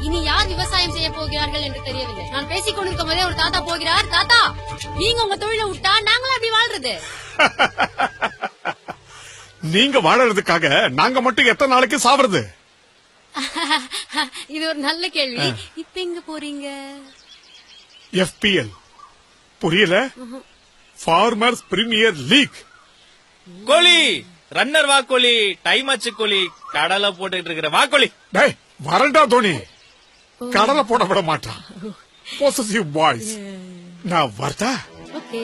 இனி யார் விவசாயம் செய்ய போகிறார்கள் என்று தெரியவில்லை. நான் பேசிக் கொண்டிருக்கும் போதே ஒரு தாத்தா போகிறார். தாத்தா, நீங்க உங்க தொழிலை விட்டா நாங்களும் அப்படி வாழ்றது. நீங்க வாழறதுக்காக நாங்க மட்டும் எத்தனை நாளைக்கு சாவறது? இது ஒரு நல்ல கேள்வி. இப்ப எங்க போறீங்க? FPL புரியல? Farmers premier league. Kohli runner வா கோலி, டைம் ஆச்சு கோலி, கடலை போட்டுட்டு இருக்கிற வா கோலி. டேய் வரண்டா தோனி, கடலை போட விட மாட்டான். Possessive boys. நான் வரதா? ஓகே,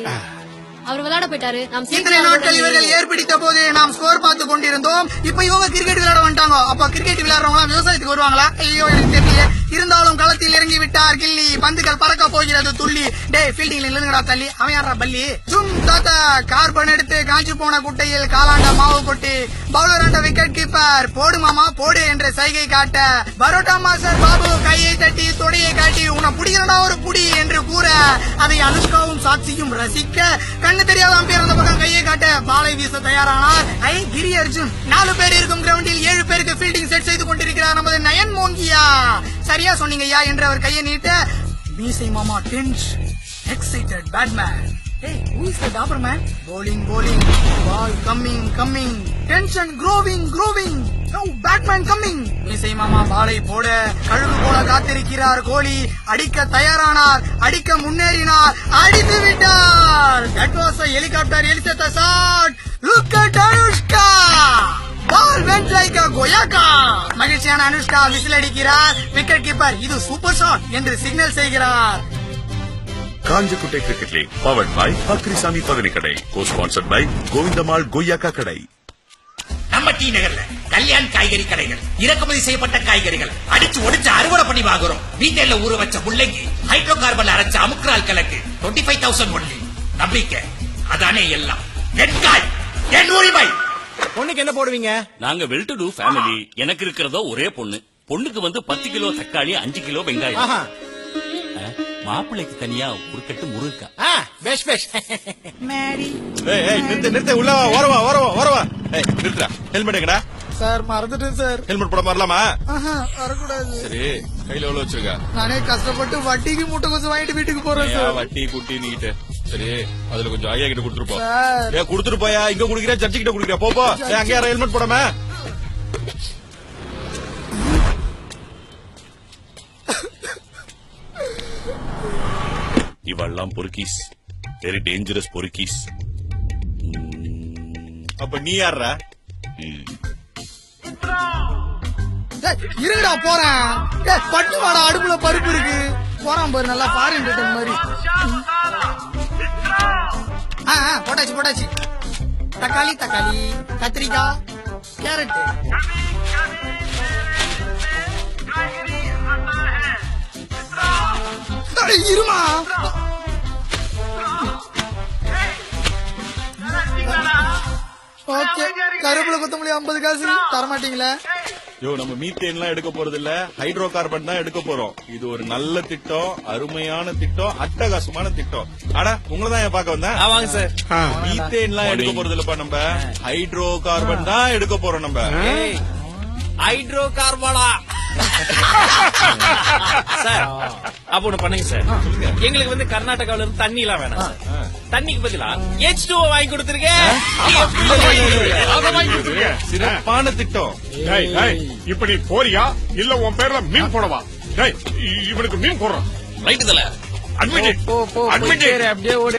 அவர் விளையாட போயிட்டாரு. இத்தனை நாட்கள் இவர்கள் ஏற்படுத்த போது நாம் ஸ்கோர் பார்த்து கொண்டிருந்தோம். இப்ப இவங்க கிரிக்கெட் விளையாட வந்துட்டாங்க. அப்ப கிரிக்கெட் விளையாடுறவங்க விவசாயத்துக்கு வருவாங்களா? ஐயோ எனக்கு தெரியல. இருந்தாலும் களத்தில் இறங்கி விட்டார் கில்லி. பந்துகள் பறக்க போகிறது துள்ளி. டே ஃபீல்டிங்ல இல்லங்கடா தள்ளி. அவன் யாரா பள்ளி? ஜும் தாத்தா கார்பன் எடுத்து காஞ்சி போன குட்டையில் காலாண்ட மாவு கொட்டி பவுலர் அண்ட விக்கெட் கீப்பர் போடு மாமா போடு என்ற சைகை காட்ட பரோட்டா மாஸ்டர் பாபு கையை தட்டி தொடையை காட்டி உன்னை புடிக்கிறடா ஒரு புடி என்று கூற அதை அனுஷ்காவும் சாட்சியும் ரசிக்க கண்ணு தெரியாத அம்பையர் அந்த பக்கம் கையை காட்ட பாலை வீச தயாரானார் கிரி அர்ஜுன். 4 பேர் இருக்கும் கிரவுண்டில் 7 பேருக்கு ஃபீல்டிங் செட் செய்து கொண்டிருக்கிறார் நமது நயன் மோங்கியா. சரியா சொன்னீங்கய்யா என்று அவர் கையை நீட்ட மீசை மாமா tense excited Batman. Hey, who is the dapper man? Bowling, ball coming, tension growing. Now Batman coming. மீசை மாமா பாலை போட கழுகு போல காத்திருக்கிறார் கோலி. அடிக்க தயாரானார், அடிக்க முன்னேறினார், அடித்து விட்டார். That was a helicopter Elisabeth shot. Look at Anushka. Ball went like a goyaka. மகிழ்ச்சியான அனுஷ்கா விசில் அடிக்கிறார். விக்கெட் கீப்பர் இது சூப்பர் ஷாட் என்று சிக்னல் செய்கிறார். Kanchikuttai cricket league powered by Bakrisamy பதனி கடை, கோ-ஸ்பான்சர்ட் பை கோவிந்தமாள் கொய்யாக்கா கடை. நம்ம டி நகர்ல கல்யாண் காய்கறி கடைகள், இறக்குமதி செய்யப்பட்ட காய்கறிகள் அடிச்சு ஒடிச்சு அறுவடை பண்ணி வாங்குறோம். வீட்ல ஊற வச்ச முள்ளங்கி, ஹைட்ரோ கார்பன் அரைச்ச அமுக்ரால் கிழக்கு 25,000 ஒன்லி. நம்பிக்கை அதானே எல்லாம். வெட்காய் என் உரிமை. பொண்ணுக்கு என்ன போடுவீங்க? நாங்க வெல் டு டூ ஃபேமிலி. எனக்கு இருக்கிறதோ ஒரே பொண்ணு. பொண்ணுக்கு வந்து 10 கிலோ தக்காளி, 5 கிலோ வெங்காயம். மாப்பிள்ளைக்கு தனியா ஒரு கட்டு முருங்கா. நிறுத்த உள்ள வரவா. நிறுத்துறா. ஹெல்மெட் எங்கடா? சார் மறந்துட்டேன் சார். ஹெல்மெட் போட வரலாமா? வரக்கூடாது. சரி, கையில எவ்வளவு வச்சிருக்க? நானே கஷ்டப்பட்டு வட்டிக்கு மூட்டை கொஞ்சம் வாங்கிட்டு வீட்டுக்கு போறேன் சார். வட்டி குட்டி நீட்டு. சரி, அதுல கொஞ்சம் ஐயா கிட்ட கொடுத்துருப்போம். சார் கொடுத்துட்டு போயா? இங்க குடுக்கிற, ஜட்ஜி கிட்ட குடுக்கிற. போப்போ. அங்க யாரும் ஹெல்மெட் போடாம? இவெல்லாம் பொறுக்கீஸ், வெரி டேஞ்சரஸ் பொறுக்கீஸ். அப்ப நீ யாரா? இருங்கடா போறேன். பட்டு வாடா, அடுப்புல பருப்பு இருக்கு. போறான் பாரு, நல்லா ஃபாரின் ரிட்டர்ன் மாதிரி. போட்டாச்சு. தக்காளி கத்திரிக்காய் கேரட். இருமா ஓகே. கருவேப்பிலை கொத்தமல்லி 50 காசு தரமாட்டீங்களா? நம்ம மீத்தேன் எல்லாம் எடுக்க போறது இல்ல, ஹைட்ரோ கார்பன் தான் எடுக்க போறோம். இது ஒரு நல்ல திட்டம், அருமையான திட்டம், அட்டகாசமான திட்டம். ஆனா உங்களை தான் பாக்க வந்தேன். வாங்க சார். மீத்தேன் எல்லாம் எடுக்க போறது இல்லப்பா, நம்ம ஹைட்ரோ கார்பன் தான் எடுக்க போறோம். நம்ம ஹைட்ரோ கார்பனா சார். அப்ப ஒண்ணு பண்ணுங்க சார், எங்களுக்கு வந்து கர்நாடகாவில இருந்து தண்ணி எல்லாம் வேணாம் சார். தண்ணிக்கு பதிலா H2O வாங்கி கொடுத்துருக்கேன். சிறப்பான திட்டம். இப்ப நீ போறியா இல்ல உன் பேர்ல மீன் போடவா? இவனுக்கு மீன் போடுறான். ரைட்டு தல. அட்மிட். அப்படியே